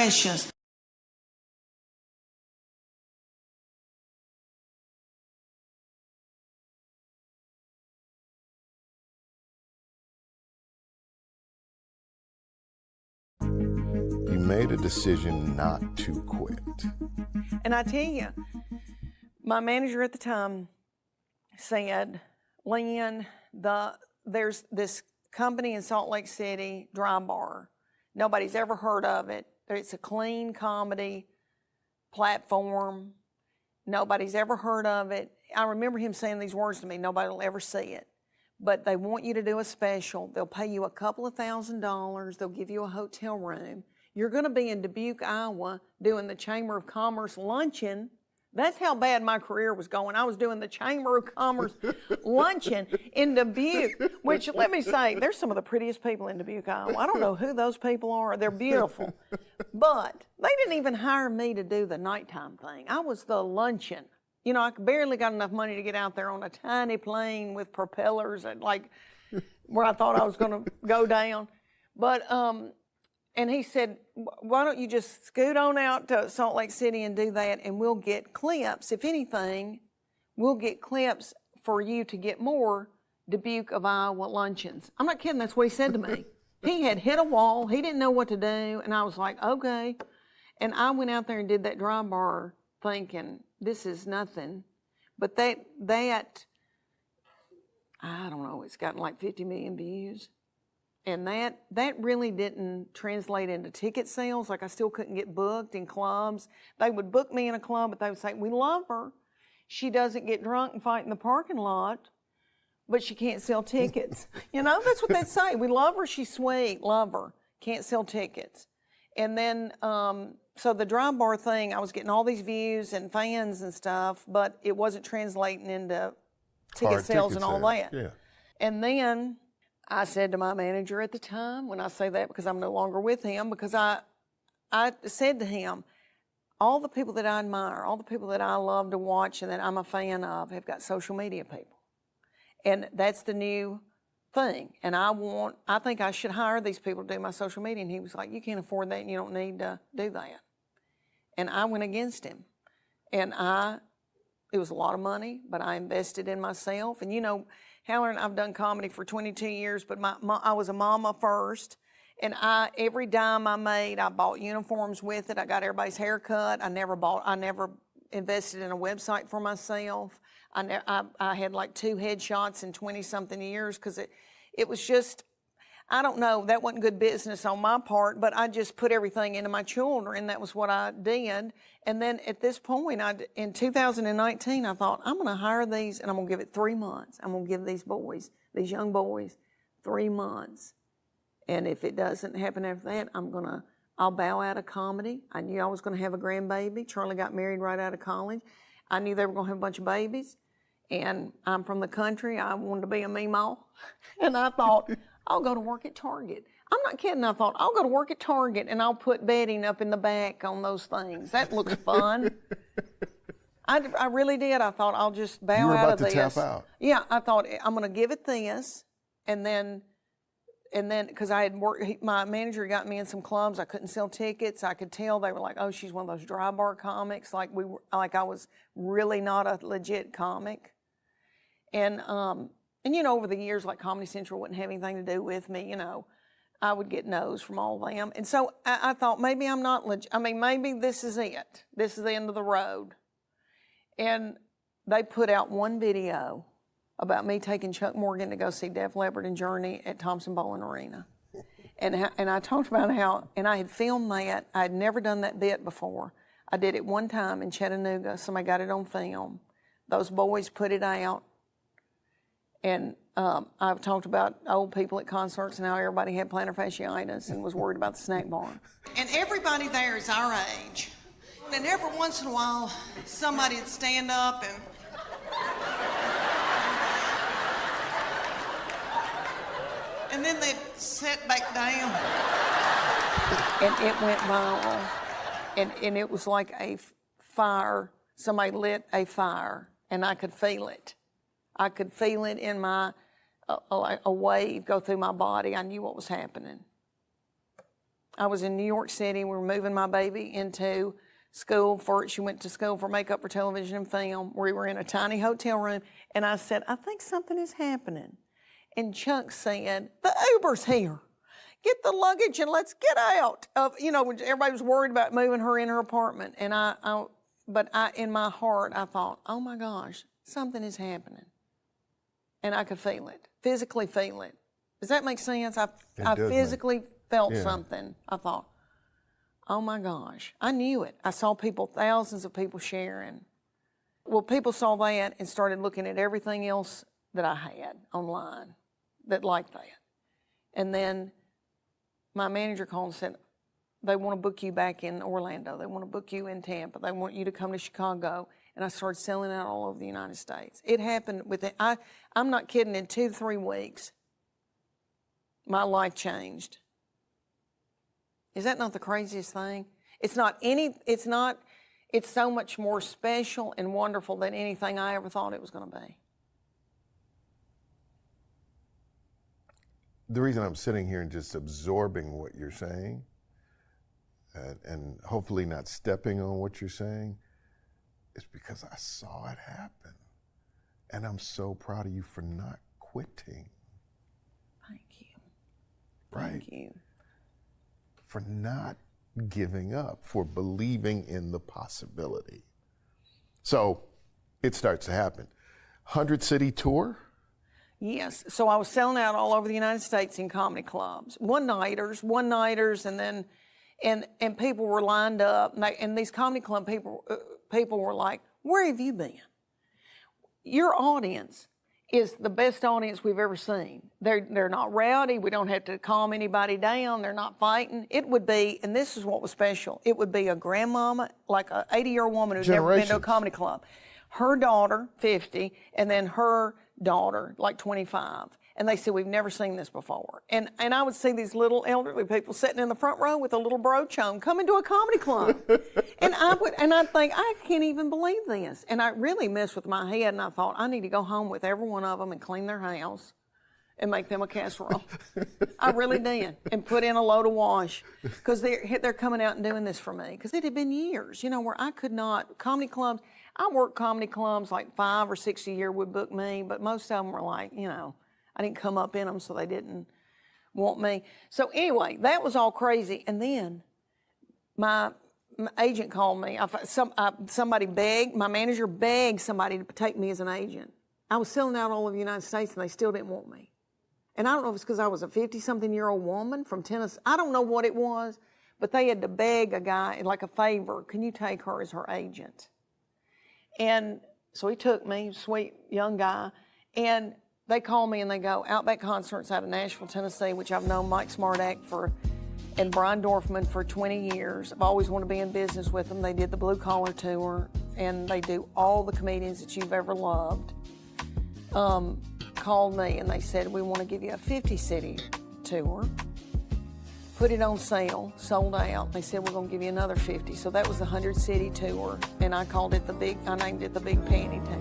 Precious. You made a decision not to quit. And I tell you, my manager at the time said, Leanne, there's this company in Salt Lake City, Dry Bar. Nobody's ever heard of it. It's a clean comedy platform. Nobody's ever heard of it. I remember him saying these words to me, nobody will ever see it. But they want you to do a special. They'll pay you a couple of $1,000s. They'll give you a hotel room. You're going to be in Dubuque, Iowa, doing the Chamber of Commerce luncheon. That's how bad my career was going. I was doing the Chamber of Commerce luncheon in Dubuque, which, let me say, there's some of the prettiest people in Dubuque, Iowa. I don't know who those people are. They're beautiful. But they didn't even hire me to do the nighttime thing. I was the luncheon. You know, I barely got enough money to get out there on a tiny plane with propellers at like where I thought I was going to go down. But, and he said, why don't you just scoot on out to Salt Lake City and do that, and we'll get clips. If anything, we'll get clips for you to get more Dubuque of Iowa luncheons. I'm not kidding, that's what he said to me. He had hit a wall, he didn't know what to do, and I was like, okay. And I went out there and did that Dry Bar thinking, this is nothing. But that I don't know, it's gotten like 50 million views. And that really didn't translate into ticket sales. Like, I still couldn't get booked in clubs. They would book me in a club, but they would say, we love her. She doesn't get drunk and fight in the parking lot, but she can't sell tickets. You know, that's what they'd say. We love her, she's sweet, love her, can't sell tickets. And then, so the Dry Bar thing, I was getting all these views and fans and stuff, but it wasn't translating into ticket sales and all that. Yeah. And then I said to my manager at the time, when I say that because I'm no longer with him, because I said to him, all the people that I admire, all the people that I love to watch and that I'm a fan of have got social media people. And that's the new thing. And I think I should hire these people to do my social media. And he was like, you can't afford that and you don't need to do that. And I went against him. And it was a lot of money, but I invested in myself. And you know, Howard, I've done comedy for 22 years, but I was a mama first. And every dime I made, I bought uniforms with it. I got everybody's haircut. I never invested in a website for myself. I had like 2 headshots in 20-something years because it was just, I don't know, that wasn't good business on my part, but I just put everything into my children. That was what I did. And then at this point, in 2019, I thought, I'm going to hire these and I'm going to give it 3 months. I'm going to give these boys, these young boys, 3 months. And if it doesn't happen after that, I'll bow out of comedy. I knew I was going to have a grandbaby. Charlie got married right out of college. I knew they were going to have a bunch of babies. And I'm from the country. I wanted to be a meemaw. And I thought, I'll go to work at Target. I'm not kidding. I thought, I'll go to work at Target and I'll put bedding up in the back on those things. That looks fun. I really did. I thought, I'll just bow out of this. You were about to tap out. Yeah, I thought, I'm going to give it this. And then, because I had worked, my manager got me in some clubs. I couldn't sell tickets. I could tell they were like, oh, she's one of those Dry Bar comics. Like I was really not a legit comic. And you know, over the years, like Comedy Central wouldn't have anything to do with me, you know. I would get no's from all of them. And so I thought, maybe I'm not legit. I mean, maybe this is it. This is the end of the road. And they put out one video about me taking Chuck Morgan to go see Def Leopard and Journey at Thompson Bowling Arena. And I talked about how, and I had filmed that. I had never done that bit before. I did it one time in Chattanooga. Somebody got it on film. Those boys put it out. And I've talked about old people at concerts and how everybody had plantar fasciitis and was worried about the snack bar. And everybody there is our age. And every once in a while, somebody would stand up and then they'd sit back down. And it went viral. And it was like a fire. Somebody lit a fire, and I could feel it. I could feel it in a wave go through my body. I knew what was happening. I was in New York City. We were moving my baby into school she went to school for makeup for television and film. We were in a tiny hotel room, and I said, I think something is happening. And Chuck said, the Uber's here. Get the luggage and let's get out. Everybody was worried about moving her in her apartment. And in my heart, I thought, oh my gosh, something is happening. And I could feel it, physically feel it. Does that make sense? I physically felt something. I thought, oh my gosh, I knew it. I saw thousands of people sharing. Well, people saw that and started looking at everything else that I had online that liked that. And then my manager called and said, they want to book you back in Orlando. They want to book you in Tampa. They want you to come to Chicago. And I started selling out all over the United States. It happened I'm not kidding, in 2 to 3 weeks, my life changed. Is that not the craziest thing? It's so much more special and wonderful than anything I ever thought it was going to be. The reason I'm sitting here and just absorbing what you're saying, and hopefully not stepping on what you're saying, is because I saw it happen. And I'm so proud of you for not quitting. Thank you. Right? Thank you. For not giving up, for believing in the possibility. So it starts to happen. 100-city tour? Yes. So I was selling out all over the United States in comedy clubs. One-nighters, and then and people were lined up, and these comedy club people were like, where have you been? Your audience is the best audience we've ever seen. They're not rowdy. We don't have to calm anybody down. They're not fighting. It would be, and this is what was special, it would be a grandmama, like an 80-year-old woman who's never been to a comedy club. Her daughter, 50, and then her daughter, like 25. And they said, we've never seen this before. And I would see these little elderly people sitting in the front row with a little brooch on, coming to a comedy club. and I'd think, I can't even believe this. And I really messed with my head, and I thought, I need to go home with every one of them and clean their house and make them a casserole. I really did, and put in a load of wash, because they're coming out and doing this for me. Because it had been years, where I could not, comedy clubs, I worked comedy clubs, like 5 or 6 a year would book me, but most of them were like, I didn't come up in them, so they didn't want me. So anyway, that was all crazy. And then my agent called me. Somebody begged, my manager begged somebody to take me as an agent. I was selling out all over the United States, and they still didn't want me. And I don't know if it's because I was a 50-something-year-old woman from Tennessee. I don't know what it was, but they had to beg a guy, like a favor, can you take her as her agent? And so he took me, sweet young guy, and they call me and they go, Outback Concerts out of Nashville, Tennessee, which I've known Mike Smartack and Brian Dorfman for 20 years. I've always wanted to be in business with them. They did the Blue Collar Tour, and they do all the comedians that you've ever loved. Called me and they said, we want to give you a 50-city tour. Put it on sale, sold out. They said, we're going to give you another 50. So that was the 100-city tour, and I named it the Big Panty Tour.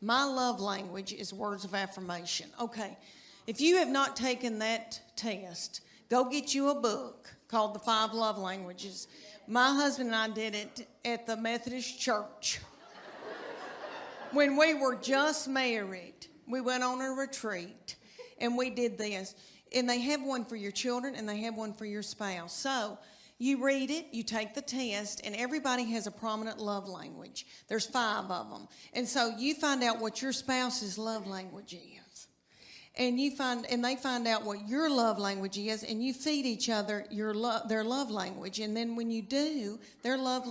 My love language is words of affirmation. Okay, if you have not taken that test, go get you a book called The 5 Love Languages. My husband and I did it at the Methodist Church. When we were just married, we went on a retreat, and we did this. And they have one for your children, and they have one for your spouse. So you read it, you take the test, and everybody has a prominent love language. There's 5 of them. And so you find out what your spouse's love language is. And they find out what your love language is, and you feed each other their love language. And then when you do, their love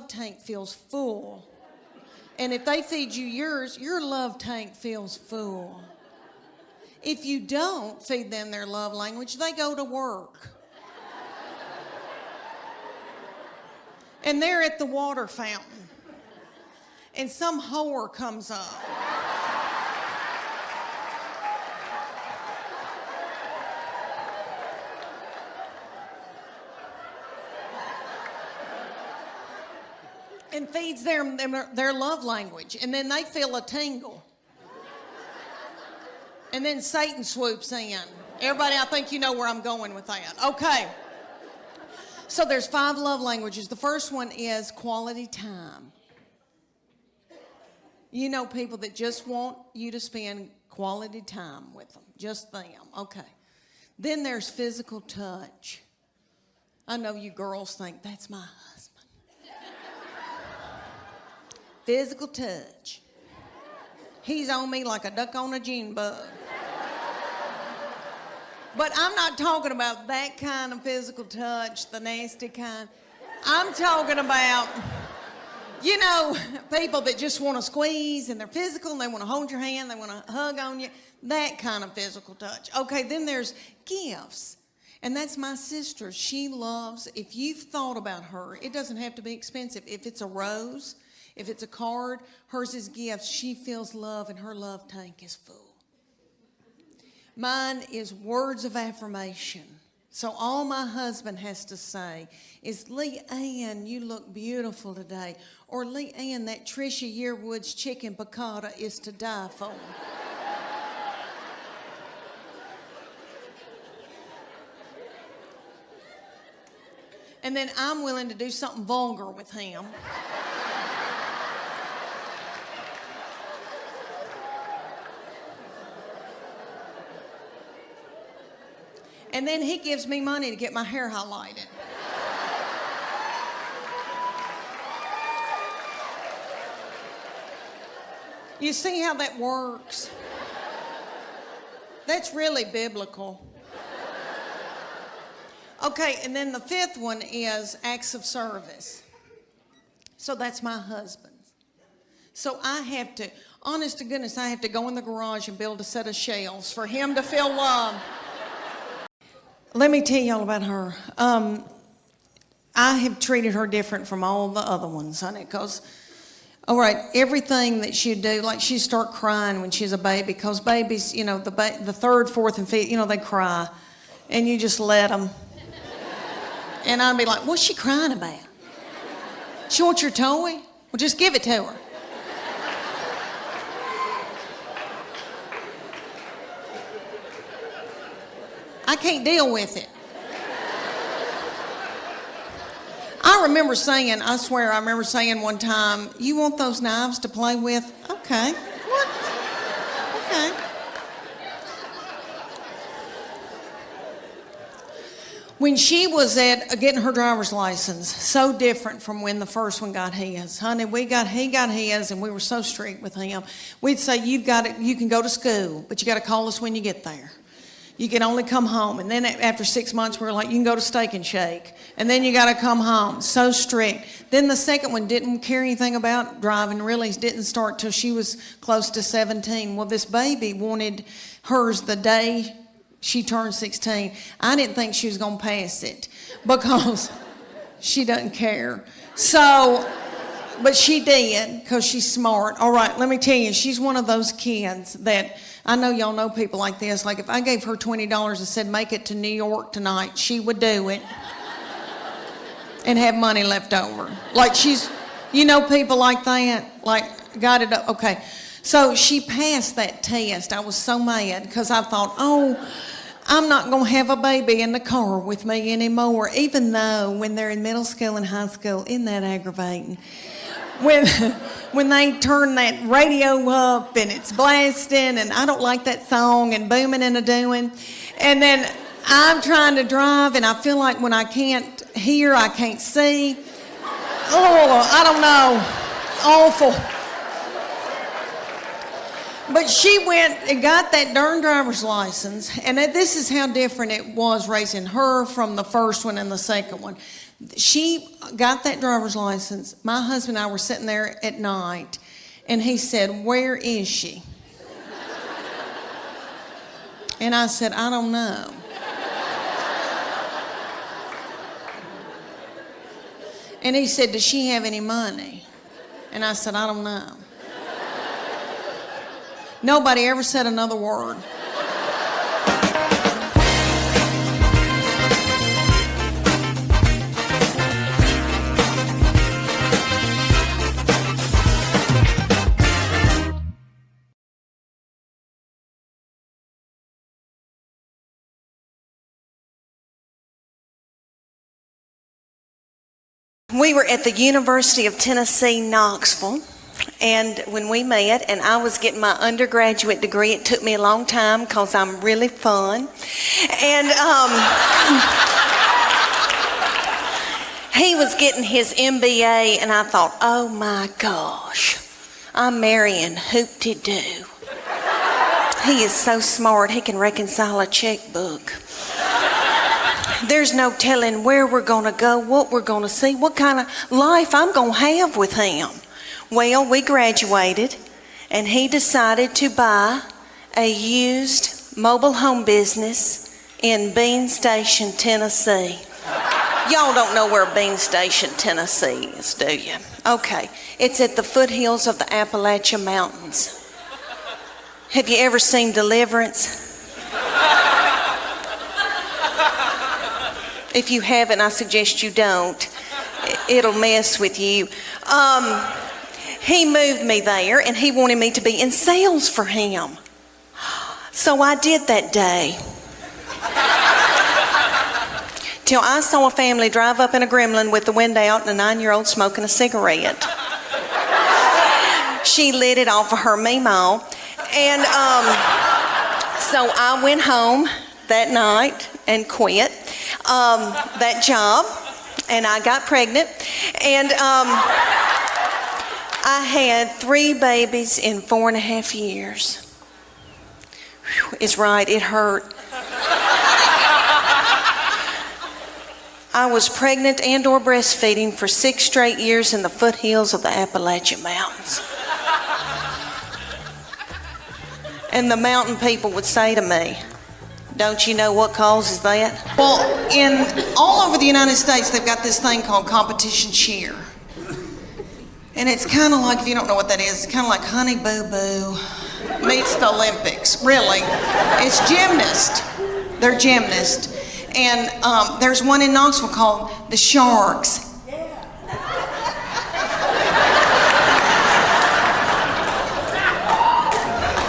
tank feels full. And if they feed you yours, your love tank feels full. If you don't feed them their love language, they go to work. And they're at the water fountain. And some whore comes up. And feeds them their love language. And then they feel a tingle. And then Satan swoops in. Everybody, I think you know where I'm going with that. Okay. So there's 5 love languages. The first one is quality time. You know people that just want you to spend quality time with them. Just them. Okay. Then there's physical touch. I know you girls think, that's my husband. Physical touch. He's on me like a duck on a June bug. But I'm not talking about that kind of physical touch, the nasty kind. I'm talking about, you know, people that just want to squeeze and they're physical and they want to hold your hand, they want to hug on you, that kind of physical touch. Okay, then there's gifts. And that's my sister. She loves, if you've thought about her, it doesn't have to be expensive. If it's a rose, if it's a card, hers is gifts. She feels love and her love tank is full. Mine is words of affirmation. So all my husband has to say is, Leanne, you look beautiful today. Or Leanne, that Trisha Yearwood's chicken piccata is to die for. And then I'm willing to do something vulgar with him. And then he gives me money to get my hair highlighted. You see how that works? That's really biblical. Okay, and then the 5th one is acts of service. So that's my husband's. So I have to, honest to goodness, I have to go in the garage and build a set of shelves for him to feel love. Let me tell y'all about her. I have treated her different from all the other ones, honey, because, all right, everything that she'd do, like she'd start crying when she's a baby, because babies, you know, the 3rd, 4th, and 5th, you know, they cry, and you just let them. And I'd be like, what's she crying about? She wants your toy? Well, just give it to her. I can't deal with it. I remember saying, I swear I remember saying one time, you want those knives to play with? Okay. What? Okay. When she was at getting her driver's license, so different from when the first one got his. Honey, he got his, and we were so strict with him. We'd say, you can go to school, but you got to call us when you get there. You can only come home. And then after 6 months, we were like, you can go to Steak and Shake. And then you got to come home. So strict. Then the second one didn't care anything about driving, really didn't start till she was close to 17. Well, this baby wanted hers the day she turned 16. I didn't think she was going to pass it because she doesn't care. So, but she did because she's smart. All right, let me tell you, she's one of those kids that, I know y'all know people like this. Like if I gave her $20 and said, make it to New York tonight, she would do it and have money left over. Like she's, you know, people like that, like got it up. Okay. So she passed that test. I was so mad because I thought, oh, I'm not going to have a baby in the car with me anymore, even though when they're in middle school and high school, isn't that aggravating? When they turn that radio up and it's blasting and I don't like that song and booming and a-doing. And then I'm trying to drive and I feel like when I can't hear, I can't see. Oh, I don't know. It's awful. But she went and got that darn driver's license, and this is how different it was raising her from the first one and the second one. She got that driver's license. My husband and I were sitting there at night, and he said, where is she? And I said, I don't know. And he said, does she have any money? And I said, I don't know. Nobody ever said another word. We were at the University of Tennessee, Knoxville, and when we met, and I was getting my undergraduate degree. It took me a long time because I'm really fun. And he was getting his MBA, and I thought, oh my gosh, I'm marrying Hoop-de-Doo. He is so smart, he can reconcile a checkbook. There's no telling where we're gonna go, what we're gonna see, what kind of life I'm gonna have with him. Well, we graduated, and he decided to buy a used mobile home business in Bean Station, Tennessee. Y'all don't know where Bean Station, Tennessee is, do you? Okay, it's at the foothills of the Appalachian Mountains. Have you ever seen Deliverance? If you haven't, I suggest you don't. It'll mess with you. He moved me there, and he wanted me to be in sales for him. So I did that day. Till I saw a family drive up in a Gremlin with the window out and a 9-year-old smoking a cigarette. She lit it off of her meemaw. And so I went home that night and quit that job, and I got pregnant, and I had 3 babies in 4.5 years. Whew, it's right, it hurt. I was pregnant and or breastfeeding for 6 straight years in the foothills of the Appalachian Mountains. And the mountain people would say to me, don't you know what causes that? Well, all over the United States, they've got this thing called competition cheer. And it's kind of like, if you don't know what that is, it's kind of like Honey Boo Boo meets the Olympics. Really. It's gymnast. They're gymnasts. And there's one in Knoxville called the Sharks.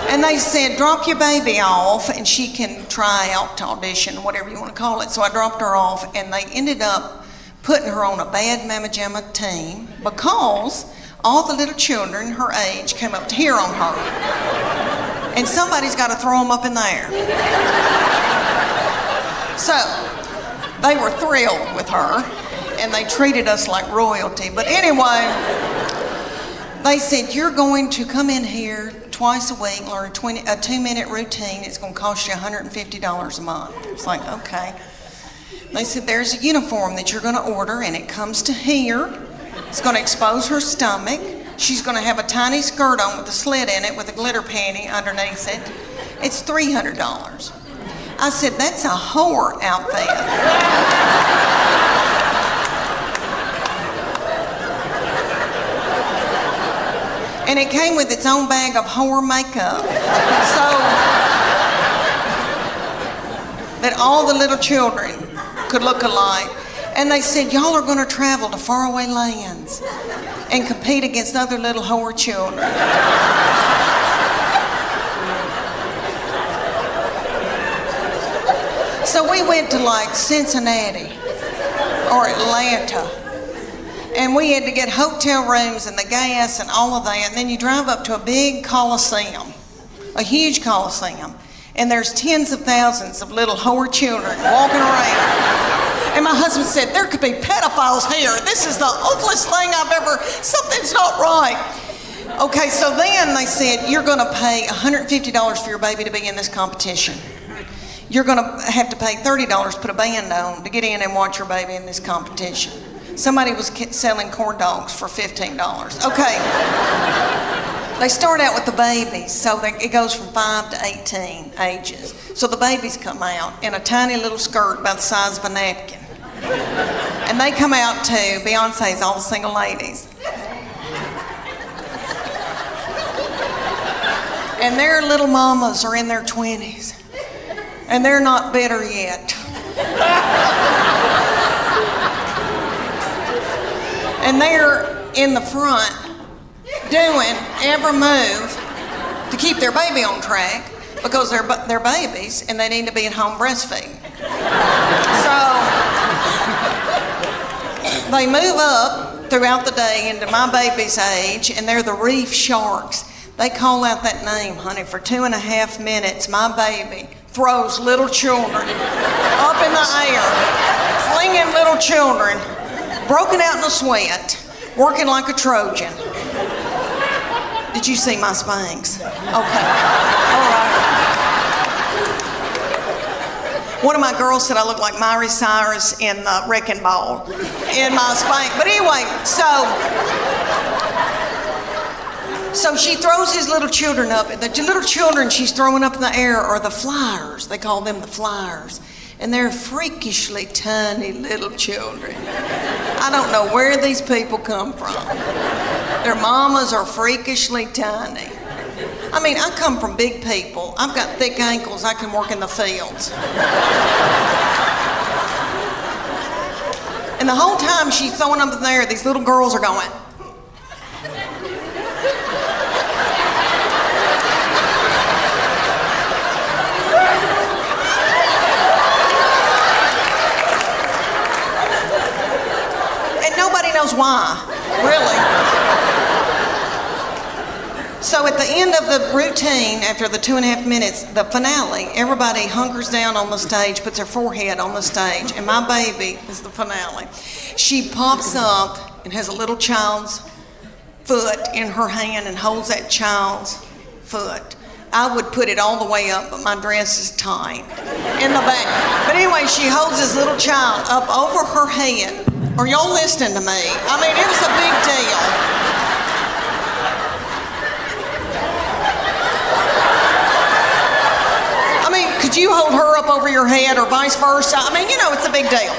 And they said, drop your baby off, and she can try out to audition, whatever you want to call it. So I dropped her off, and they ended up putting her on a bad Mama Jamma team because all the little children her age came up to hear on her. And somebody's got to throw them up in the air. So they were thrilled with her, and they treated us like royalty. But anyway, they said, you're going to come in here twice a week, learn a 2-minute routine. It's going to cost you $150 a month. It's like, okay. They said, there's a uniform that you're going to order, and it comes to here. It's going to expose her stomach. She's going to have a tiny skirt on with a slit in it with a glitter panty underneath it. It's $300. I said, that's a whore outfit. And it came with its own bag of whore makeup. So that all the little children could look alike. And they said, y'all are going to travel to faraway lands and compete against other little whore children. So we went to like Cincinnati or Atlanta. And we had to get hotel rooms and the gas and all of that. And then you drive up to a big coliseum, a huge coliseum. And there's tens of thousands of little whore children walking around. And my husband said, there could be pedophiles here. This is the ugliest thing I've ever, something's not right. Okay, so then they said, you're gonna pay $150 for your baby to be in this competition. You're gonna have to pay $30 to put a band on to get in and watch your baby in this competition. Somebody was selling corn dogs for $15. Okay. They start out with the babies, so it goes from 5 to 18 ages. So the babies come out in a tiny little skirt about the size of a napkin. And they come out to Beyonce's All the Single Ladies. And their little mamas are in their 20s. And they're not bitter yet. And they're in the front doing every move to keep their baby on track because they're babies and they need to be at home breastfeeding. So They move up throughout the day into my baby's age, and they're the reef sharks. They call out that name, honey, for 2.5 minutes. My baby throws little children up in the air, flinging little children, broken out in a sweat, working like a Trojan. Did you see my Spanx? Okay, all right. One of my girls said I look like Miley Cyrus in the Wrecking Ball in my Spanx. But anyway, so she throws these little children up. The little children she's throwing up in the air are the flyers. They call them the flyers. And they're freakishly tiny little children. I don't know where these people come from. Their mamas are freakishly tiny. I mean, I come from big people. I've got thick ankles. I can work in the fields. And the whole time she's throwing them in there, these little girls are going. And nobody knows why, really. So at the end of the routine, after the 2.5 minutes, the finale, everybody hunkers down on the stage, puts their forehead on the stage, and my baby is the finale. She pops up and has a little child's foot in her hand and holds that child's foot. I would put it all the way up, but my dress is tight in the back. But anyway, she holds this little child up over her head. Are y'all listening to me? I mean, it was a big deal. Could you hold her up over your head or vice versa? I mean, you know, it's a big deal.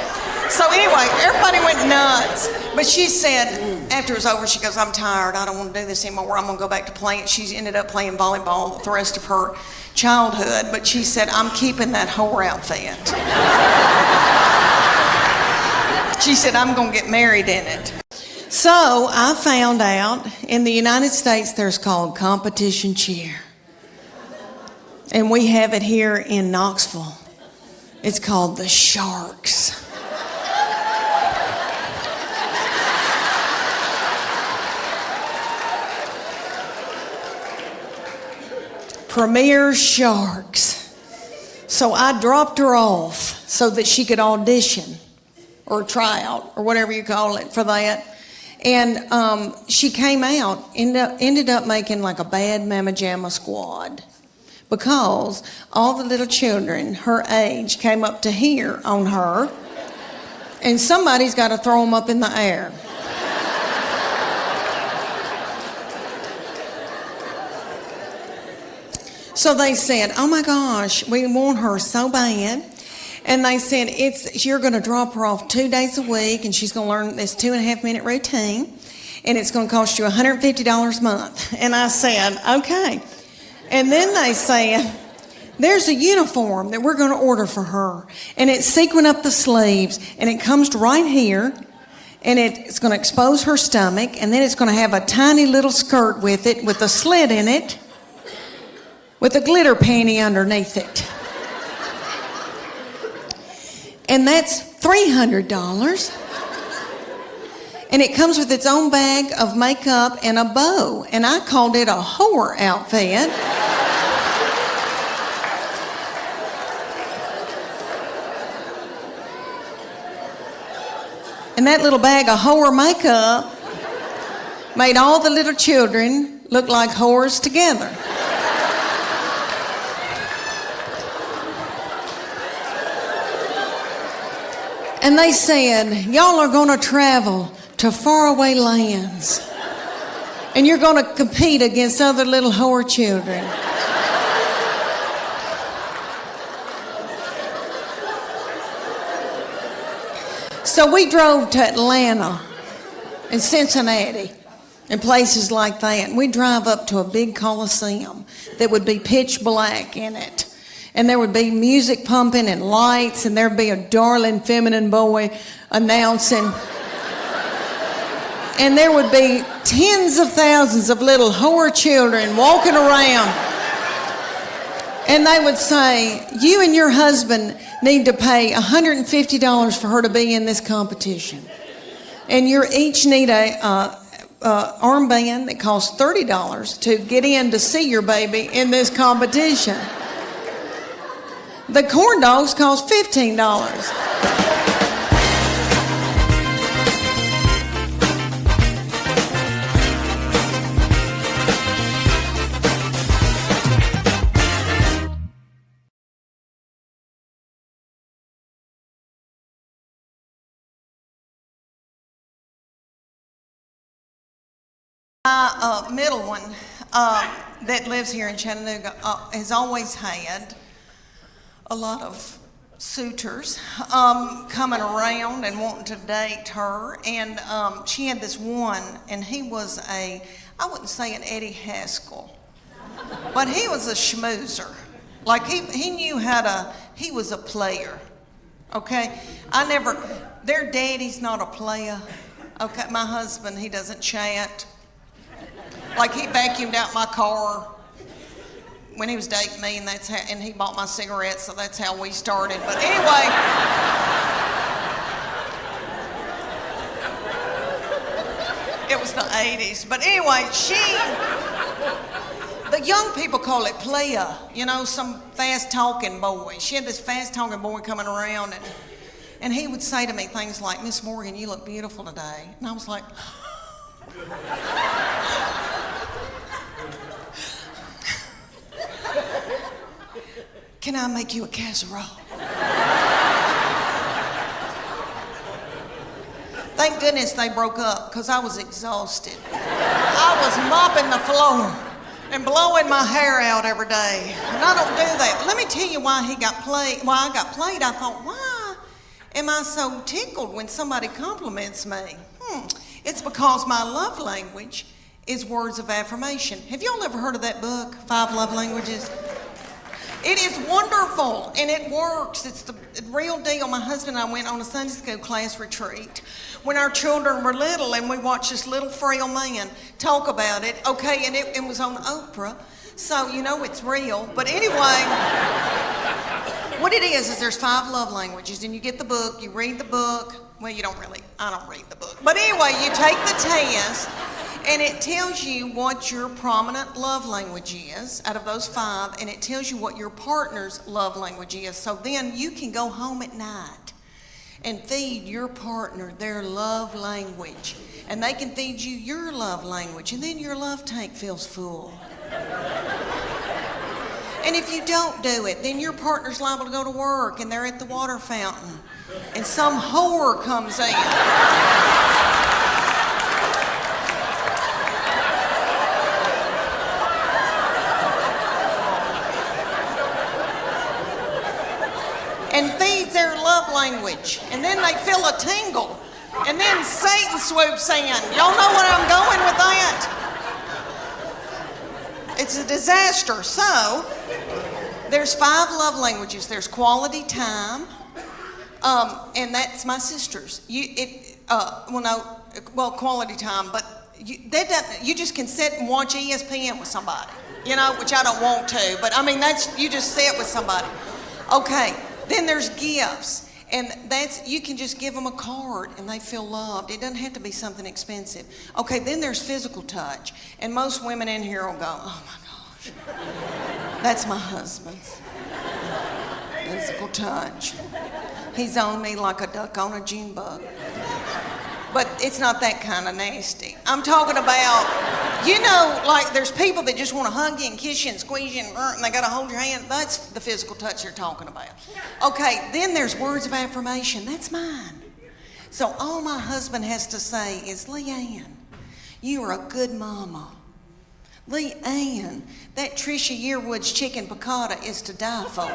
So anyway, everybody went nuts. But she said, after it was over, she goes, I'm tired. I don't want to do this anymore. I'm going to go back to playing. She ended up playing volleyball the rest of her childhood. But she said, I'm keeping that whore outfit. She said, I'm going to get married in it. So I found out in the United States there's called competition cheer. And we have it here in Knoxville. It's called the Sharks. Premier Sharks. So I dropped her off so that she could audition or try out or whatever you call it for that. And she came out, ended up making like a bad Mama Jamma squad. Because all the little children her age came up to here on her, and somebody's got to throw them up in the air. So they said, oh my gosh, we want her so bad. And they said, you're going to drop her off 2 days a week, and she's going to learn this 2.5 minute routine, and it's going to cost you $150 a month. And I said, okay. And then they said, there's a uniform that we're going to order for her. And it's sequin up the sleeves. And it comes to right here. And it's going to expose her stomach. And then it's going to have a tiny little skirt with it, with a slit in it, with a glitter panty underneath it. And that's $300. And it comes with its own bag of makeup and a bow. And I called it a whore outfit. And that little bag of whore makeup made all the little children look like whores together. And they said, y'all are going to travel to faraway lands. And you're going to compete against other little whore children. So we drove to Atlanta and Cincinnati and places like that. And we'd drive up to a big coliseum that would be pitch black in it. And there would be music pumping and lights, and there'd be a darling feminine boy announcing. And there would be tens of thousands of little whore children walking around. And they would say, you and your husband need to pay $150 for her to be in this competition. And you each need a armband that costs $30 to get in to see your baby in this competition. The corn dogs cost $15. My middle one that lives here in Chattanooga has always had a lot of suitors coming around and wanting to date her. And she had this one, and he was I wouldn't say an Eddie Haskell, but he was a schmoozer. Like he knew he was a player, okay? Their daddy's not a player, okay? My husband, he doesn't chat. Like he vacuumed out my car when he was dating me, and he bought my cigarettes, so that's how we started. But anyway, it was the 80s. But anyway, the young people call it playa, some fast-talking boy. She had this fast-talking boy coming around, and he would say to me things like, "Miss Morgan, you look beautiful today." And I was like, "Can I make you a casserole?" Thank goodness they broke up, because I was exhausted. I was mopping the floor and blowing my hair out every day. And I don't do that. Let me tell you why I got played. I thought, why am I so tickled when somebody compliments me? It's because my love language is words of affirmation. Have y'all ever heard of that book, 5 Love Languages? It is wonderful, and it works. It's the real deal. My husband and I went on a Sunday school class retreat when our children were little, and we watched this little frail man talk about it, okay, and it was on Oprah, so it's real. But anyway, what it is there's 5 love languages, and you get the book, you read the book. Well, I don't read the book. But anyway, you take the test, and it tells you what your prominent love language is out of those 5, and it tells you what your partner's love language is. So then you can go home at night and feed your partner their love language, and they can feed you your love language, and then your love tank feels full. And if you don't do it, then your partner's liable to go to work, and they're at the water fountain, and some whore comes in. And feeds their love language. And then they feel a tingle. And then Satan swoops in. Y'all know where I'm going with that? It's a disaster. So, there's 5 love languages. There's quality time. And that's my sister's. Quality time, but you just can sit and watch ESPN with somebody, which I don't want to, but you just sit with somebody. Okay. Then there's gifts, and you can just give them a card and they feel loved. It doesn't have to be something expensive. Okay, then there's physical touch, and most women in here will go, "Oh my gosh, that's my husband's physical touch. He's on me like a duck on a June bug." But it's not that kind of nasty. I'm talking about, there's people that just want to hug you and kiss you and squeeze you and they got to hold your hand. That's the physical touch they're talking about. Okay, then there's words of affirmation. That's mine. So all my husband has to say is, "Leanne, you are a good mama. Leanne, that Trisha Yearwood's chicken piccata is to die for."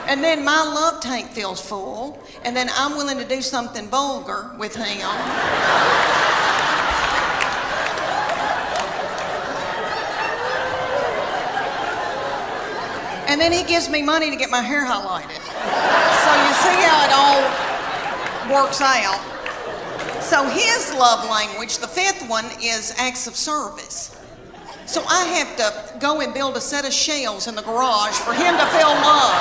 And then my love tank feels full, and then I'm willing to do something vulgar with him. And then he gives me money to get my hair highlighted. So you see how it all works out. So his love language, the 5th one, is acts of service. So I have to go and build a set of shelves in the garage for him to feel love.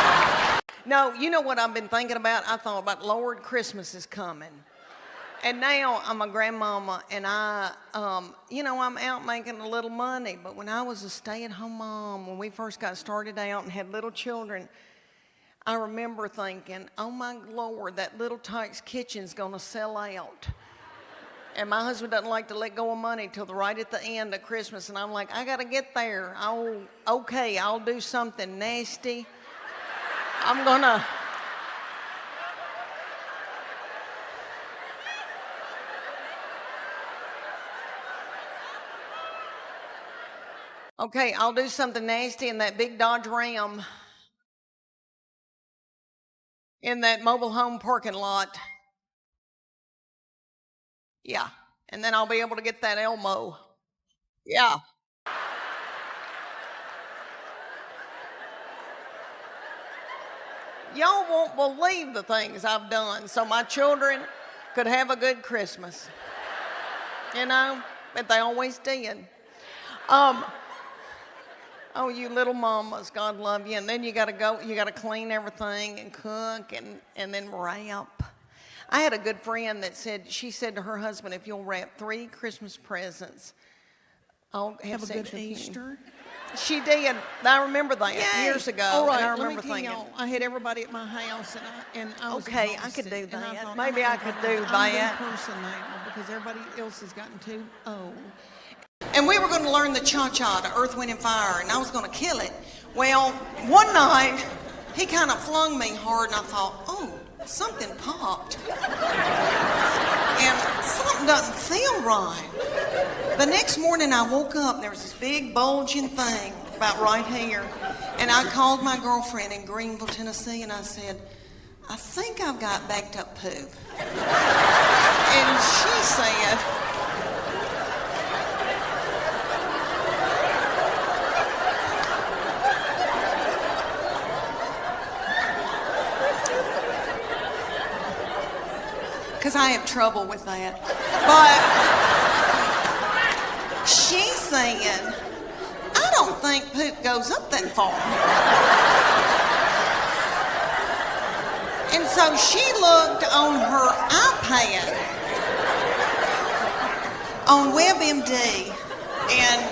No, you know what I've been thinking about? I thought about, Lord, Christmas is coming. And now I'm a grandmama, and I'm out making a little money. But when I was a stay-at-home mom, when we first got started out and had little children, I remember thinking, oh my Lord, that Little Tykes kitchen's gonna sell out. And my husband doesn't like to let go of money till right at the end of Christmas. And I'm like, I gotta get there. Okay, I'll do something nasty. I'm gonna... Okay, I'll do something nasty in that big Dodge Ram in that mobile home parking lot. Yeah, and then I'll be able to get that Elmo. Yeah. Y'all won't believe the things I've done so my children could have a good Christmas. You know, but they always did. Oh, you little mamas, God love you. And then you gotta clean everything and cook and then wrap. I had a good friend that she said to her husband, if you'll wrap 3 Christmas presents, I'll have a sex good with you. Easter. She did. I remember that years ago. All right, and I let me remember tell thinking, y'all, I had everybody at my house, and I was okay, I exhausted, could do and I that. thought, Maybe I could do I'm that. the person now because everybody else has gotten too old. And we were going to learn the cha-cha, the Earth, Wind, and Fire, and I was going to kill it. Well, one night, he kind of flung me hard, and I thought, oh, something popped. And something doesn't feel right. The next morning, I woke up, and there was this big bulging thing about right here. And I called my girlfriend in Greenville, Tennessee, and I said, I think I've got backed up poop. And she said, because I have trouble with that. But she said, I don't think poop goes up that far. And so she looked on her iPad on WebMD, and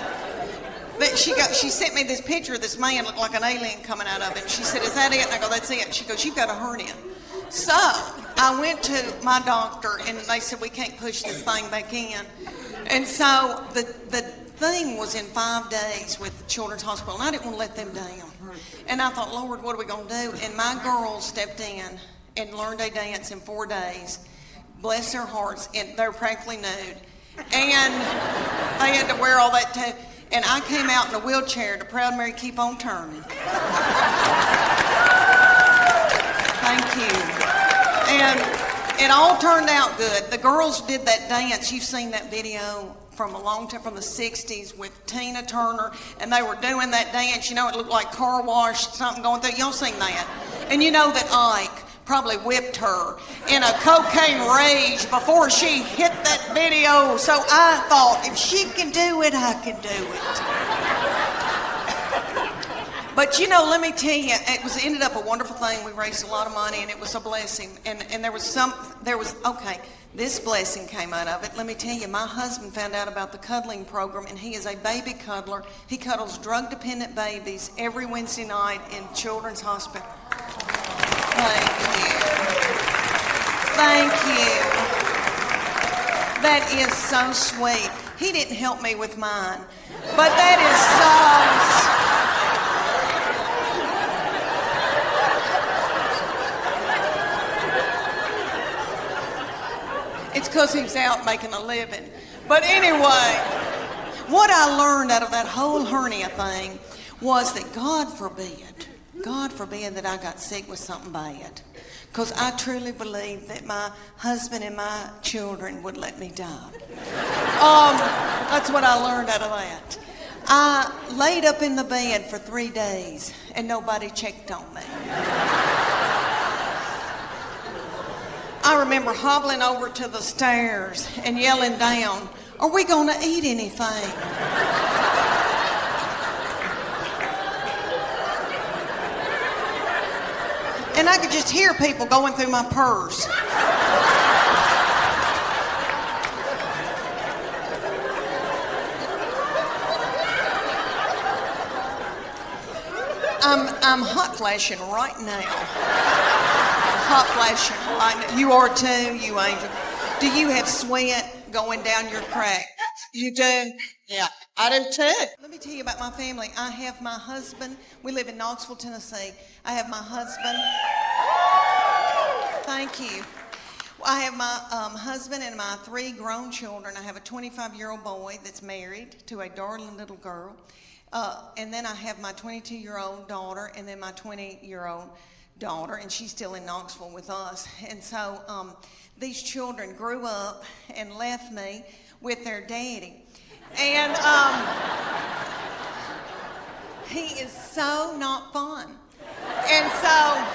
she sent me this picture of this man looked like an alien coming out of it. She said, is that it? And I go, that's it. She goes, you've got a hernia. So I went to my doctor, and they said, we can't push this thing back in. And so the thing was in 5 days with the Children's Hospital, and I didn't want to let them down. And I thought, Lord, what are we going to do? And my girls stepped in and learned a dance in 4 days. Bless their hearts, and they were practically nude. And they had to wear all that too. And I came out in a wheelchair to Proud Mary Keep On Turning. Thank you. And it all turned out good. The girls did that dance. You've seen that video from a long time, from the 60s with Tina Turner, and they were doing that dance. You know, it looked like car wash, something going through. Y'all seen that? And you know that Ike probably whipped her in a cocaine rage before she hit that video. So I thought, if she can do it, I can do it. But you know, let me tell you, it ended up a wonderful thing. We raised a lot of money, and it was a blessing. And this blessing came out of it. Let me tell you, my husband found out about the cuddling program, and he is a baby cuddler. He cuddles drug-dependent babies every Wednesday night in Children's Hospital. Thank you. Thank you. That is so sweet. He didn't help me with mine, but that is so sweet. It's because he's out making a living. But anyway, what I learned out of that whole hernia thing was that God forbid that I got sick with something bad. Because I truly believe that my husband and my children would let me die. That's what I learned out of that. I laid up in the bed for 3 days and nobody checked on me. I remember hobbling over to the stairs and yelling down, are we going to eat anything? And I could just hear people going through my purse. I'm hot flashing right now. Hot flashing right now. You are too, you angel. Do you have sweat going down your crack? You do? Yeah, I do too. Let me tell you about my family. I have my husband. We live in Knoxville, Tennessee. I have my husband. Thank you. I have my husband and my 3 grown children. I have a 25-year-old boy that's married to a darling little girl. And then I have my 22-year-old daughter and then my 20-year-old daughter, and she's still in Knoxville with us. And so these children grew up and left me with their daddy. And he is so not fun. And so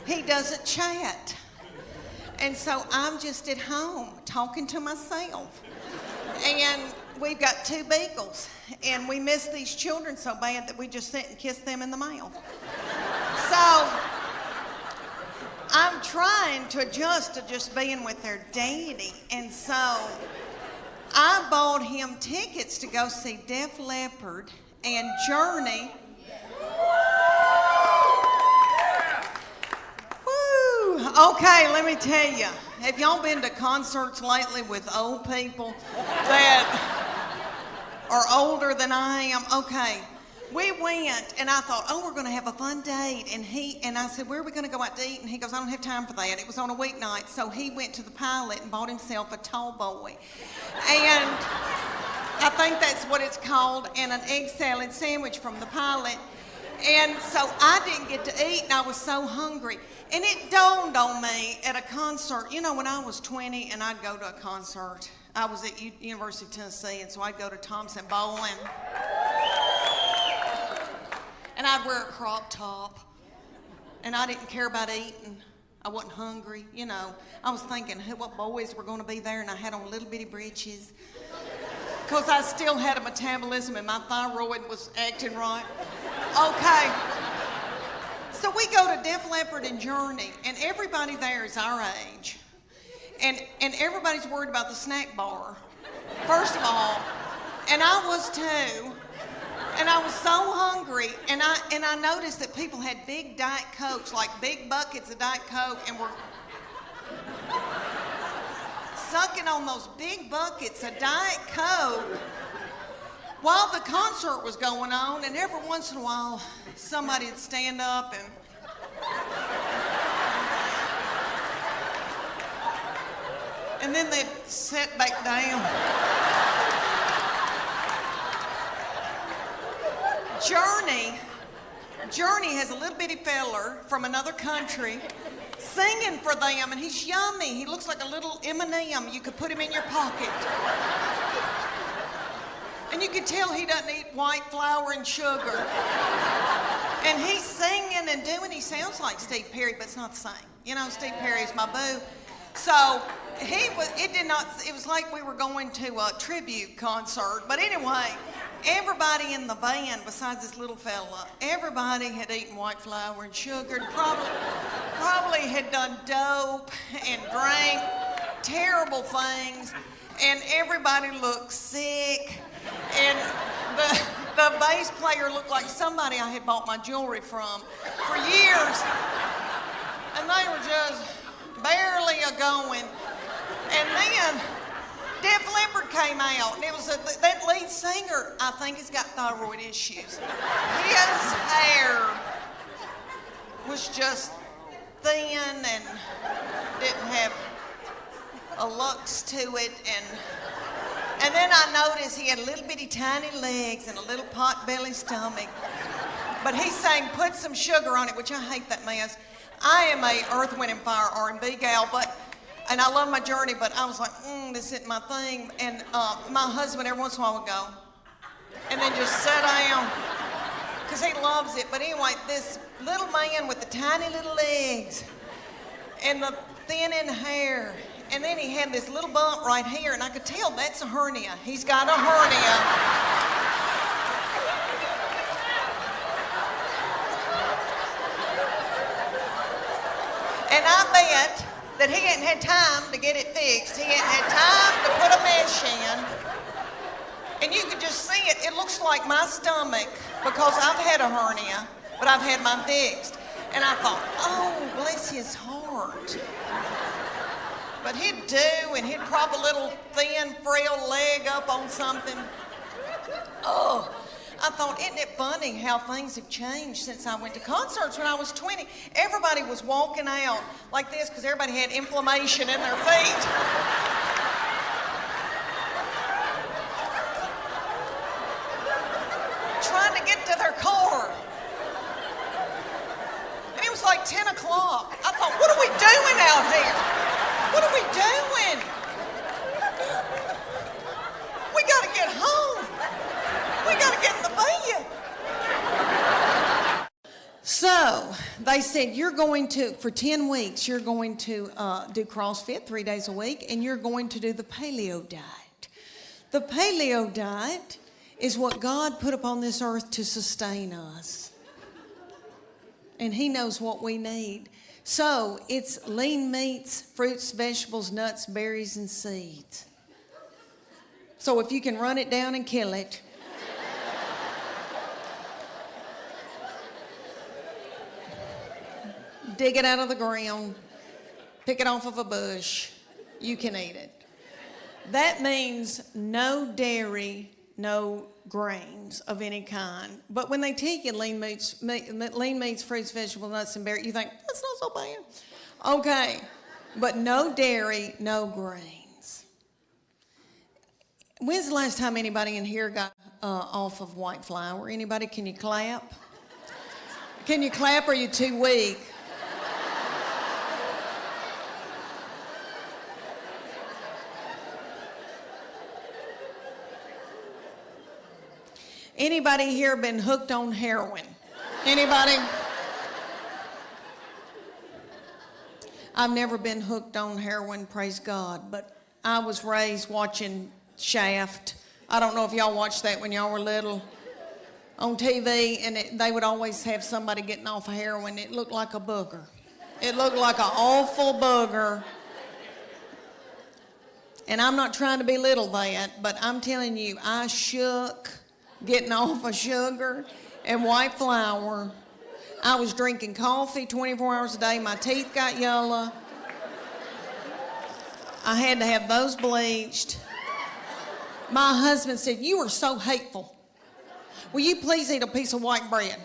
he doesn't chat. And so I'm just at home talking to myself. And we've got 2 beagles, and we miss these children so bad that we just sit and kiss them in the mouth. So I'm trying to adjust to just being with their daddy, and so I bought him tickets to go see Def Leopard and Journey. Woo! Okay, let me tell you. Have y'all been to concerts lately with old people that are older than I am? Okay. We went, and I thought, oh, we're going to have a fun date. And I said, where are we going to go out to eat? And he goes, I don't have time for that. It was on a weeknight. So he went to the Pilot and bought himself a tall boy. And I think that's what it's called, and an egg salad sandwich from the Pilot. And so I didn't get to eat, and I was so hungry. And it dawned on me at a concert. You know, when I was 20 and I'd go to a concert, I was at University of Tennessee, and so I'd go to Thompson Bowling. And I'd wear a crop top. And I didn't care about eating. I wasn't hungry, you know. I was thinking what boys were going to be there, and I had on little bitty breeches. Because I still had a metabolism and my thyroid was acting right. Okay. So we go to Def Leopard and Journey, and everybody there is our age. And everybody's worried about the snack bar, first of all. And I was too. And I was so hungry, and I noticed that people had big Diet Cokes, like big buckets of Diet Coke, and were sucking on those big buckets of Diet Coke while the concert was going on. And every once in a while, somebody would stand up and then they'd sit back down. Journey has a little bitty feller from another country singing for them, and he's yummy. He looks like a little M&M. You could put him in your pocket. And you can tell he doesn't eat white flour and sugar. And he's singing and doing, he sounds like Steve Perry, but it's not the same. You know, Steve Perry is my boo. So it was like we were going to a tribute concert. But anyway, everybody in the band, besides this little fella, everybody had eaten white flour and sugar, and probably had done dope and drank terrible things, and everybody looked sick, and the bass player looked like somebody I had bought my jewelry from for years, and they were just barely a-going. And then Def Leppard came out, and it was that lead singer, I think he's got thyroid issues. His hair was just thin and didn't have a lux to it, and then I noticed he had little bitty tiny legs and a little pot-belly stomach. But he sang "Put Some Sugar on It," which I hate that mess. I am a Earth, Wind, and Fire R&B gal, and I love my Journey, but I was like, this isn't my thing. And my husband every once in a while would go, and then just sit down, because he loves it. But anyway, this little man with the tiny little legs and the thin in hair, and then he had this little bump right here, and I could tell that's a hernia. He's got a hernia. And I bet that he hadn't had time to get it fixed. He hadn't had time to put a mesh in. And you could just see it. It looks like my stomach because I've had a hernia, but I've had mine fixed. And I thought, oh, bless his heart. But he'd do, and he'd prop a little thin, frail leg up on something. Oh, I thought, isn't it funny how things have changed since I went to concerts when I was 20? Everybody was walking out like this because everybody had inflammation in their feet. Trying to get to their car. And it was like 10 o'clock. I thought, what are we doing out here? What are we doing? We got to get home. We got to get in the bed. So they said, you're going to, for 10 weeks, you're going to do CrossFit 3 days a week, and you're going to do the Paleo diet. The Paleo diet is what God put upon this earth to sustain us. And He knows what we need. So it's lean meats, fruits, vegetables, nuts, berries, and seeds. So if you can run it down and kill it, dig it out of the ground, pick it off of a bush, you can eat it. That means no dairy, no grains of any kind. But when they take you lean meats, fruits, vegetables, nuts, and berries, you think, that's not so bad. Okay, but no dairy, no grains. When's the last time anybody in here got off of white flour? Anybody, can you clap? Can you clap, or are you too weak? Anybody here been hooked on heroin? Anybody? I've never been hooked on heroin, praise God, but I was raised watching Shaft. I don't know if y'all watched that when y'all were little on TV, and they would always have somebody getting off of heroin. It looked like a booger. It looked like an awful booger. And I'm not trying to belittle that, but I'm telling you, I shook getting off of sugar and white flour. I was drinking coffee 24 hours a day. My teeth got yellow. I had to have those bleached. My husband said, you are so hateful. Will you please eat a piece of white bread?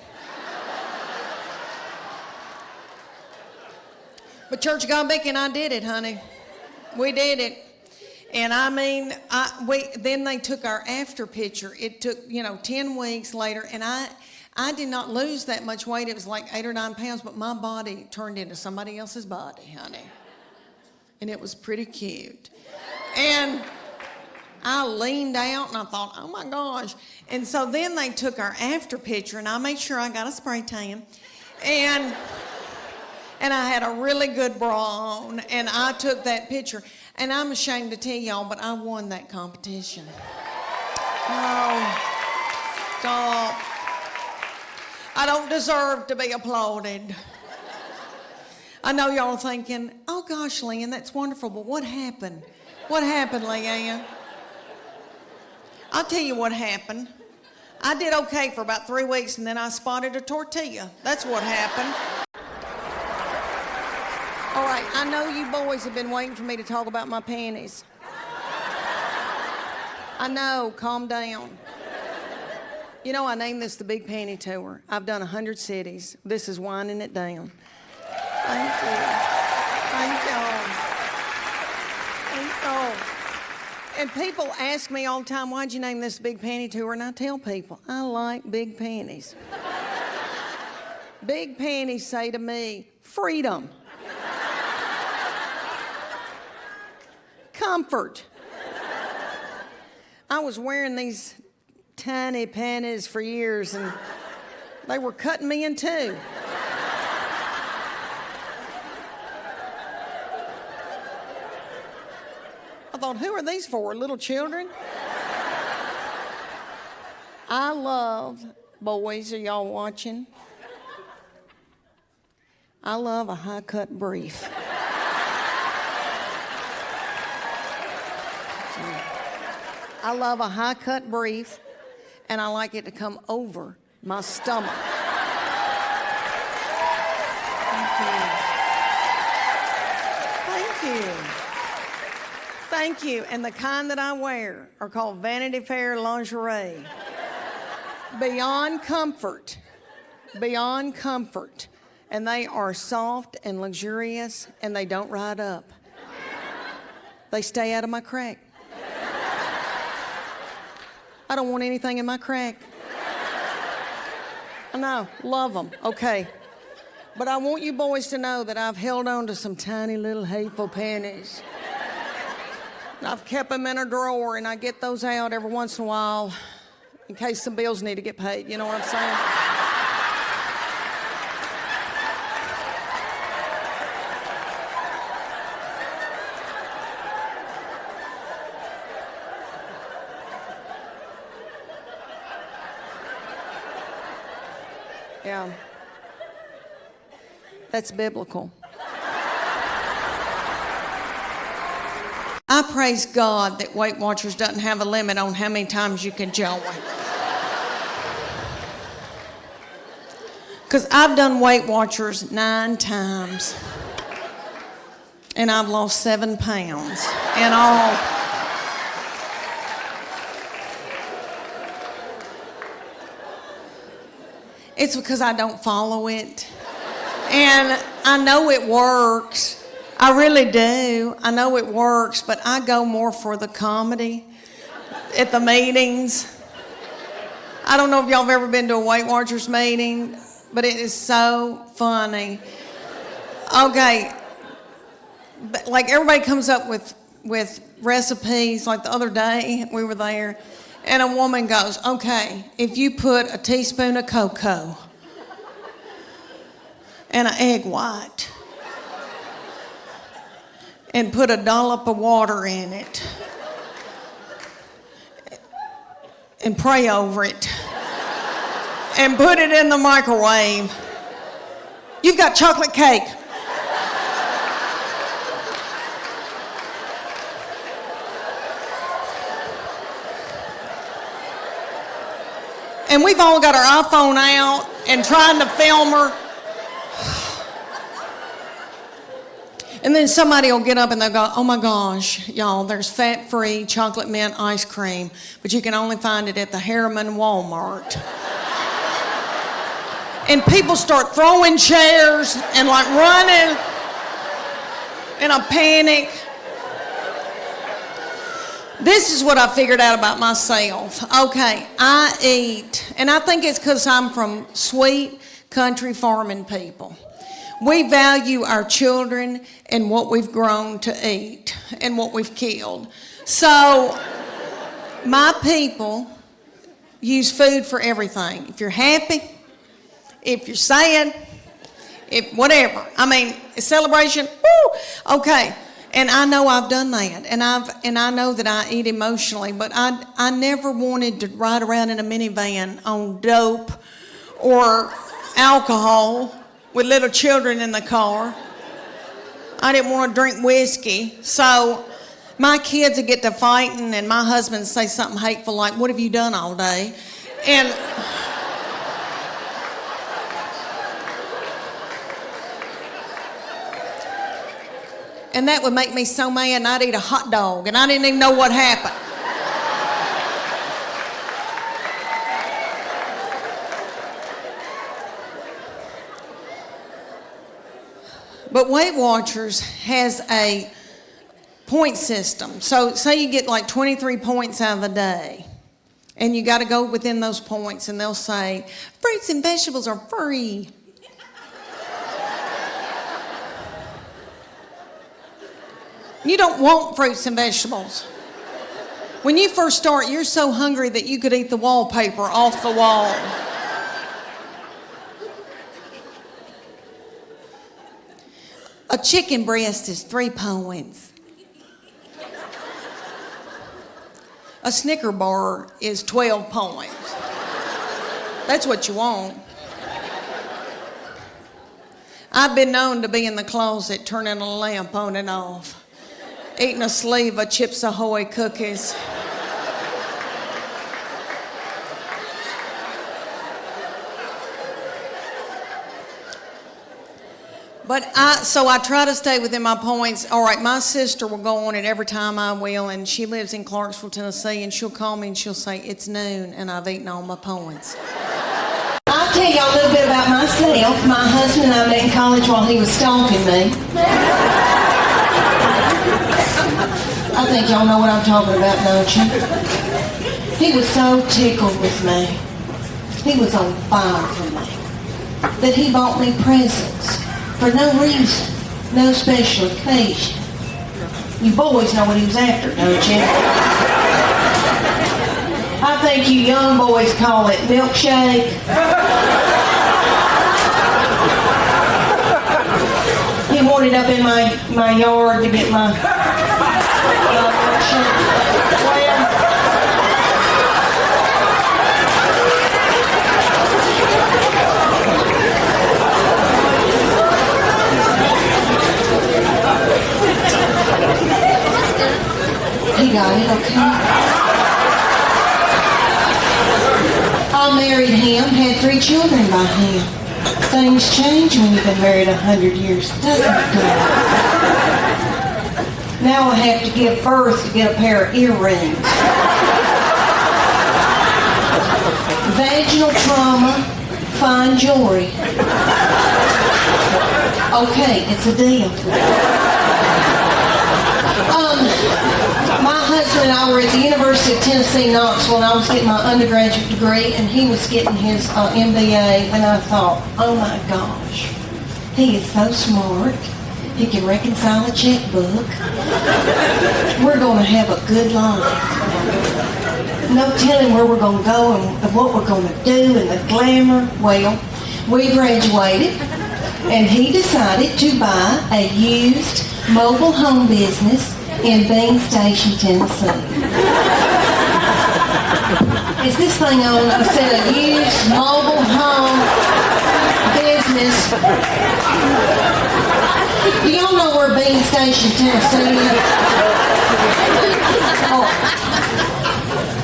But Church of God Beacon, I did it, honey. We did it. And I mean, then they took our after picture. It took, 10 weeks later, and I did not lose that much weight. It was like 8 or 9 pounds, but my body turned into somebody else's body, honey. And it was pretty cute. And I leaned out, and I thought, oh, my gosh. And so then they took our after picture, and I made sure I got a spray tan. And I had a really good bra on, and I took that picture. And I'm ashamed to tell y'all, but I won that competition. No, stop. I don't deserve to be applauded. I know y'all are thinking, oh gosh, Leanne, that's wonderful, but what happened? What happened, Leanne? I'll tell you what happened. I did okay for about 3 weeks, and then I spotted a tortilla. That's what happened. All right, I know you boys have been waiting for me to talk about my panties. I know, calm down. I named this the Big Panty Tour. I've done 100 cities. This is winding it down. Thank you. Thank y'all. Thank y'all. And people ask me all the time, why'd you name this Big Panty Tour? And I tell people, I like big panties. Big panties say to me, freedom. Comfort. I was wearing these tiny panties for years, and they were cutting me in two. I thought, who are these for? Little children? I love, boys, are y'all watching? I love a high-cut brief. I love a high-cut brief, and I like it to come over my stomach. Thank you. Thank you. And the kind that I wear are called Vanity Fair lingerie. Beyond comfort. Beyond comfort. And they are soft and luxurious, and they don't ride up. They stay out of my crack. I don't want anything in my crack. I know, love them, okay. But I want you boys to know that I've held on to some tiny little hateful panties. And I've kept them in a drawer, and I get those out every once in a while in case some bills need to get paid, you know what I'm saying? Yeah. That's biblical. I praise God that Weight Watchers doesn't have a limit on how many times you can join. Because I've done Weight Watchers 9 times. And I've lost 7 pounds in all. It's because I don't follow it. And I know it works. I really do. I know it works, but I go more for the comedy at the meetings. I don't know if y'all have ever been to a Weight Watchers meeting, but it is so funny. Okay, like everybody comes up with recipes. Like the other day, we were there, and a woman goes, okay, if you put a teaspoon of cocoa and an egg white and put a dollop of water in it and pray over it and put it in the microwave, you've got chocolate cake. And we've all got our iPhone out and trying to film her. And then somebody will get up and they'll go, oh my gosh, y'all, there's fat-free chocolate mint ice cream, but you can only find it at the Harriman Walmart. And people start throwing chairs and like running in a panic. This is what I figured out about myself. Okay, I eat, and I think it's because I'm from sweet country farming people. We value our children and what we've grown to eat and what we've killed. So my people use food for everything. If you're happy, if you're sad, if whatever. I mean, a celebration, woo, okay. And I know I've done that, and I know that I eat emotionally, but I never wanted to ride around in a minivan on dope or alcohol with little children in the car. I didn't want to drink whiskey. So my kids would get to fighting, and my husband would say something hateful like, what have you done all day? And that would make me so mad, and I'd eat a hot dog, and I didn't even know what happened. But Weight Watchers has a point system. So say you get like 23 points out of a day, and you got to go within those points, and they'll say, fruits and vegetables are free. You don't want fruits and vegetables. When you first start, you're so hungry that you could eat the wallpaper off the wall. A chicken breast is 3 points. A Snicker bar is 12 points. That's what you want. I've been known to be in the closet turning a lamp on and off, eating a sleeve of Chips Ahoy cookies. So I try to stay within my points. All right, my sister will go on it every time I will, and she lives in Clarksville, Tennessee, and she'll call me and she'll say, it's noon, and I've eaten all my points. I'll tell y'all a little bit about myself. My husband and I met in college while he was stalking me. I think y'all know what I'm talking about, don't you? He was so tickled with me. He was on fire for me. That he bought me presents for no reason, no special occasion. You boys know what he was after, don't you? I think you young boys call it milkshake. He wanted up in my yard to get my milkshake. He got it, okay? I married him, had 3 children by him. Things change when you've been married 100 years, doesn't it? Now I have to give birth to get a pair of earrings. Vaginal trauma, fine jewelry. Okay, it's a deal. My husband and I were at the University of Tennessee, Knoxville, and I was getting my undergraduate degree, and he was getting his MBA, and I thought, oh my gosh, he is so smart. He can reconcile a checkbook. We're going to have a good life. No telling where we're going to go and what we're going to do and the glamour. Well, we graduated, and he decided to buy a used mobile home business in Bean Station, Tennessee. Is this thing on? I said a used mobile home business. Do y'all know where Bean Station, Tennessee is? Oh,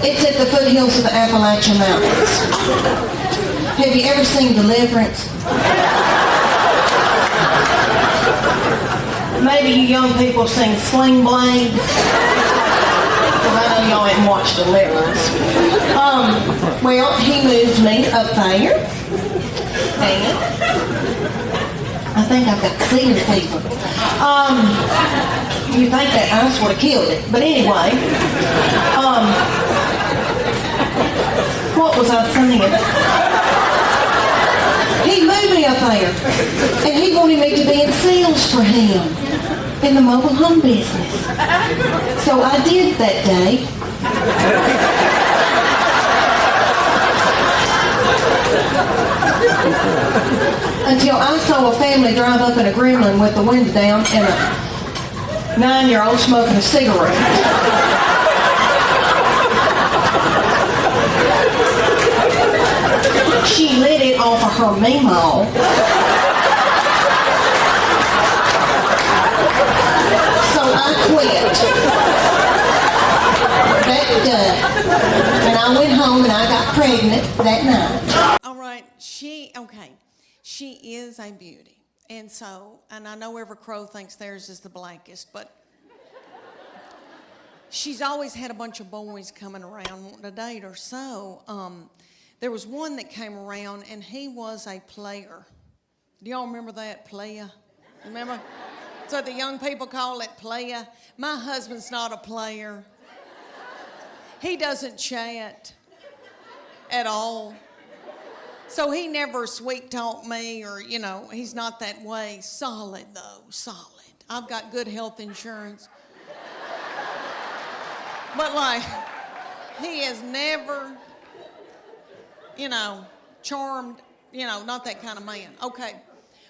it's at the foothills of the Appalachian Mountains. Have you ever seen Deliverance? Maybe you young people sing Sling Blade. Because I know y'all haven't watched Deliverance. Well, he moved me up there. And I think I've got cedar fever. You think that ice would have killed it. But anyway, what was I saying? He moved me up there, and he wanted me to be in sales for him in the mobile home business. So I did that day. Until I saw a family drive up in a Gremlin with the window down and a 9-year-old smoking a cigarette. She lit it off of her Milo. So I quit that day. And I went home and I got pregnant that night. All right, she is a beauty. And I know every crow thinks theirs is the blackest, but she's always had a bunch of boys coming around wanting to date her. So, there was one that came around, and he was a player. Do y'all remember that, playa? Remember? So the young people call it playa. My husband's not a player. He doesn't chat at all. So he never sweet-talked me or, he's not that way. Solid, though, solid. I've got good health insurance. But, he has never... charmed, not that kind of man. Okay.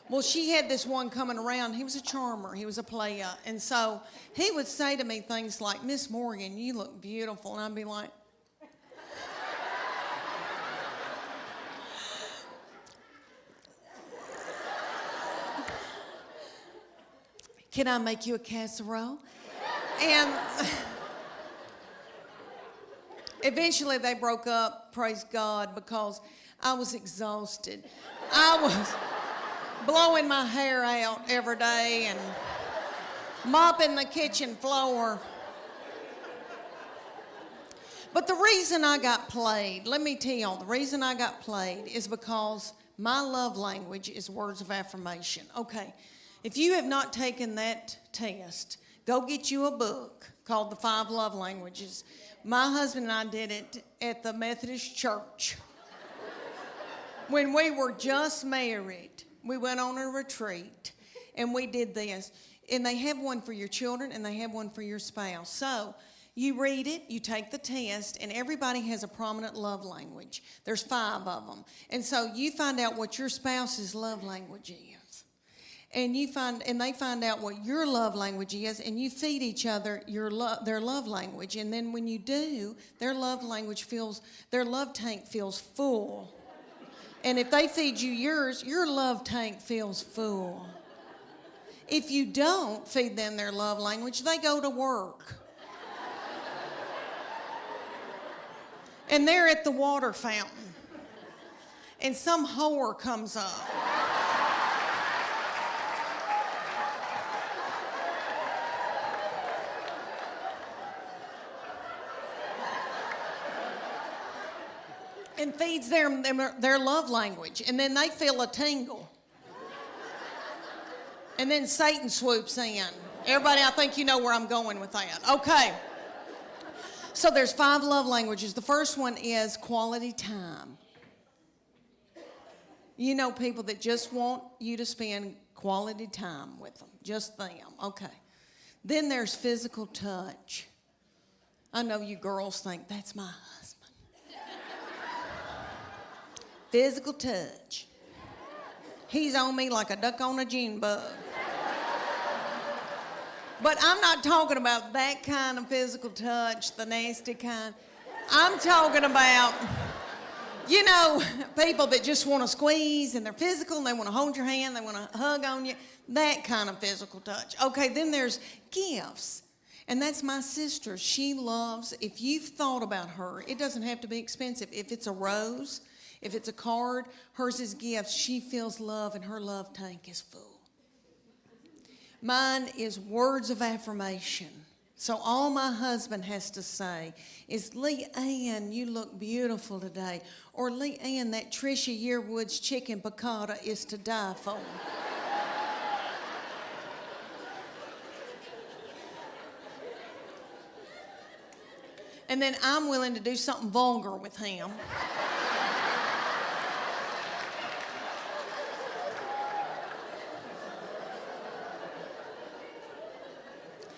Well, she had this one coming around. He was a charmer. He was a player. And so he would say to me things like, Miss Morgan, you look beautiful. And I'd be like, Can I make you a casserole? And eventually they broke up, praise God, because I was exhausted. I was blowing my hair out every day and mopping the kitchen floor. But the reason I got played, let me tell y'all, the reason I got played is because my love language is words of affirmation. Okay, if you have not taken that test, go get you a book called The 5 Love Languages. My husband and I did it at the Methodist Church. When we were just married, we went on a retreat and we did this. And they have one for your children and they have one for your spouse. So you read it, you take the test, and everybody has a prominent love language. There's 5 of them. And so you find out what your spouse's love language is. And they find out what your love language is, and you feed each other their love language. And then when you do, their love tank feels full. And if they feed you yours, your love tank feels full. If you don't feed them their love language, they go to work. And they're at the water fountain. And some whore comes up. And feeds them their love language. And then they feel a tingle. And then Satan swoops in. Everybody, I think you know where I'm going with that. Okay. So there's 5 love languages. The first one is quality time. You know people that just want you to spend quality time with them. Just them. Okay. Then there's physical touch. I know you girls think, that's my husband. Physical touch. He's on me like a duck on a June bug. But I'm not talking about that kind of physical touch, the nasty kind. I'm talking about, you know, people that just want to squeeze and they're physical and they want to hold your hand, they want to hug on you, that kind of physical touch. Okay, then there's gifts. And that's my sister. She loves, if you've thought about her, it doesn't have to be expensive. If it's a rose, if it's a card, hers is gifts. She feels love and her love tank is full. Mine is words of affirmation. So all my husband has to say is, Leanne, you look beautiful today. Or Leanne, that Trisha Yearwood's chicken piccata is to die for. And then I'm willing to do something vulgar with him.